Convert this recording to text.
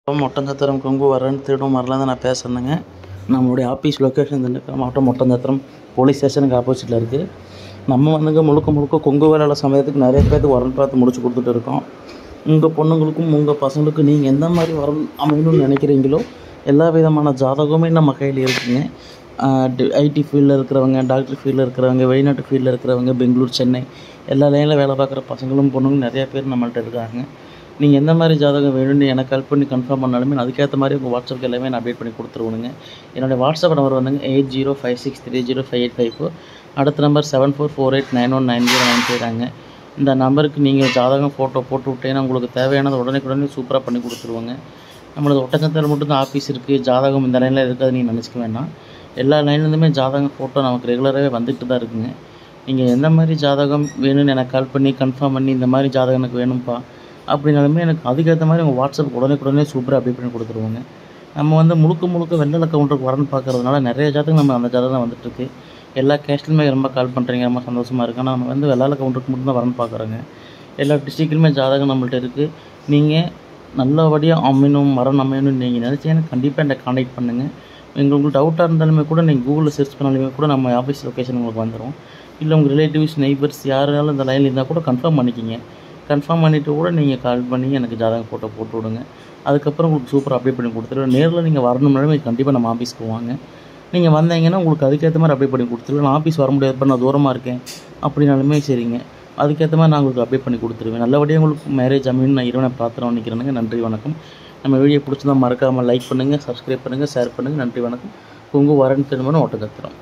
ஒட்டஞ்சத்திரம் கொங்கு வரேன்னு திருடும் வரலாம் நான் பேசுகிறேங்க. நம்மளுடைய ஆஃபீஸ் லொக்கேஷன் திண்டுக்கல் மாவட்டம் ஒட்டஞ்சத்திரம் போலீஸ் ஸ்டேஷனுக்கு ஆப்போசிட்டில் இருக்குது. நம்ம முழுக்க கொங்கு வேலை சமயத்துக்கு நிறைய பேருக்கு வரன் பார்த்து முடிச்சு கொடுத்துட்டு இருக்கோம். உங்கள் பொண்ணுங்களுக்கும் உங்கள் பசங்களுக்கும் நீங்கள் எந்த மாதிரி வரன் அமையணும்னு நினைக்கிறீங்களோ எல்லா விதமான ஜாதகமே நம்ம கையில் இருக்குதுங்க. ஐடி ஃபீல்டில் இருக்கிறவங்க, டாக்டர் ஃபீல்டில் இருக்கிறவங்க, வெளிநாட்டு ஃபீல்டில் இருக்கிறவங்க, பெங்களூர், சென்னை எல்லா லைனில் வேலை பார்க்குற பசங்களும் பொண்ணுங்களும் நிறையா பேர் நம்மள்ட்ட இருக்காங்க. நீங்கள் எந்த மாதிரி ஜாதகம் வேணும்னு எனக்கு கால் பண்ணி கன்ஃபார்ம் பண்ணாலுமே அதுக்கேற்ற மாதிரி உங்கள் வாட்ஸ்அப்புக்கு எல்லாமே நான் அப்டேட் பண்ணி கொடுத்துருவோனுங்க. என்னுடைய வாட்ஸ்அப் நம்பர் 8056305854. அடுத்த நம்பர் 7448919095 இந்த நம்பருக்கு நீங்கள் ஜாதகம் ஃபோட்டோ போட்டு விட்டேன்னா உங்களுக்கு தேவையானது உடனே சூப்பராக பண்ணி கொடுத்துருவோங்க. நம்மளது ஒட்டச்சத்திரம் மட்டும்தான் ஆஃபீஸ் இருக்குது. ஜாதகம் இந்த லைனில் இருக்காது நீங்கள் நினச்சிக்க வேண்டாம். எல்லா லைன்லேருந்துமே ஜாதகம் ஃபோட்டோ நமக்கு ரெகுலராகவே வந்துட்டு தான் இருக்குங்க. நீங்கள் எந்த மாதிரி ஜாதகம் வேணும்னு எனக்கு கால் பண்ணி கன்ஃபார்ம் பண்ணி இந்த மாதிரி ஜாதகம் எனக்கு வேணும்ப்பா அப்படின்னாலுமே எனக்கு அதுக்கேற்ற மாதிரி உங்கள் வாட்ஸ்அப் உடனே சூப்பராக அப்டேட் பண்ணி கொடுத்துருவோங்க. நம்ம முழுக்க வெள்ளை கவுண்டருக்கு வரன்னு பார்க்குறதுனால நிறைய ஜாதகம் நம்ம அந்த ஜாதகம் வந்துட்டுருக்கு. எல்லா கேஸ்ட்லையுமே ரொம்ப கால் பண்ணுறீங்க, ரொம்ப சந்தோஷமாக இருக்குது. ஆனால் நம்ம வெள்ளை கவுண்டருக்கு மட்டும்தான் வரன்னு பார்க்குறோங்க. எல்லா டிஸ்ட்ரிக்ட்லையுமே ஜாதகம் நம்மள்ட்ட இருக்குது. நீங்கள் நல்லபடியாக வரன் அமையணும்னு நீங்கள் நினச்சிங்கன்னா கண்டிப்பாக என்னை கான்டாக்ட் பண்ணுங்கள். உங்களுக்கு டவுட்டாக இருந்தாலுமே கூட நீங்கள் கூகுளில் சர்ச் பண்ணாலுமே கூட நம்ம ஆஃபீஸ் லொக்கேஷன் உங்களுக்கு வந்துடும். இல்லை உங்கள் ரிலேட்டிவ்ஸ், நெய்பர்ஸ் யாராலும் இந்த லைனில் இருந்தால் கூட கன்ஃபார்ம் பண்ணிக்கிங்க. கன்ஃபார்ம் பண்ணிவிட்டு கூட நீங்கள் கால் பண்ணி எனக்கு ஜாதகம் ஃபோட்டோ போட்டு விடுங்க. அதுக்கப்புறம் உங்களுக்கு சூப்பராக அப்டேட் பண்ணி கொடுத்துருவேன். நேரில் நீங்கள் வரணும்னாலுமே கண்டிப்பாக நம்ம ஆஃபீஸ்க்கு வாங்க. நீங்கள் வந்தீங்கன்னா உங்களுக்கு அதுக்கேற்ற மாதிரி அப்டேட் பண்ணி கொடுத்துருவேன். நான் ஆஃபீஸ் வர முடியாது, நான் தூரமாக இருக்கேன் அப்படின்னாலுமே சரிங்க, அதுக்கேற்ற மாதிரி நான் உங்களுக்கு அப்டேட் பண்ணி கொடுத்துருவேன். நல்லபடியாக உங்களுக்கு மேரேஜ் அமைன்னு நான் இறைவனை பிரார்த்தனை பண்ணிக்கிறேனுங்க. நன்றி, வணக்கம். நம்ம வீடியோ பிடிச்சிருந்தா மறக்காமல் லைக் பண்ணுங்கள், சப்ஸ்கிரைப் பண்ணுங்கள், ஷேர் பண்ணுங்கள். நன்றி, வணக்கம். கொங்கு வரன் திருமணம் ஒட்டச்சத்திரம்.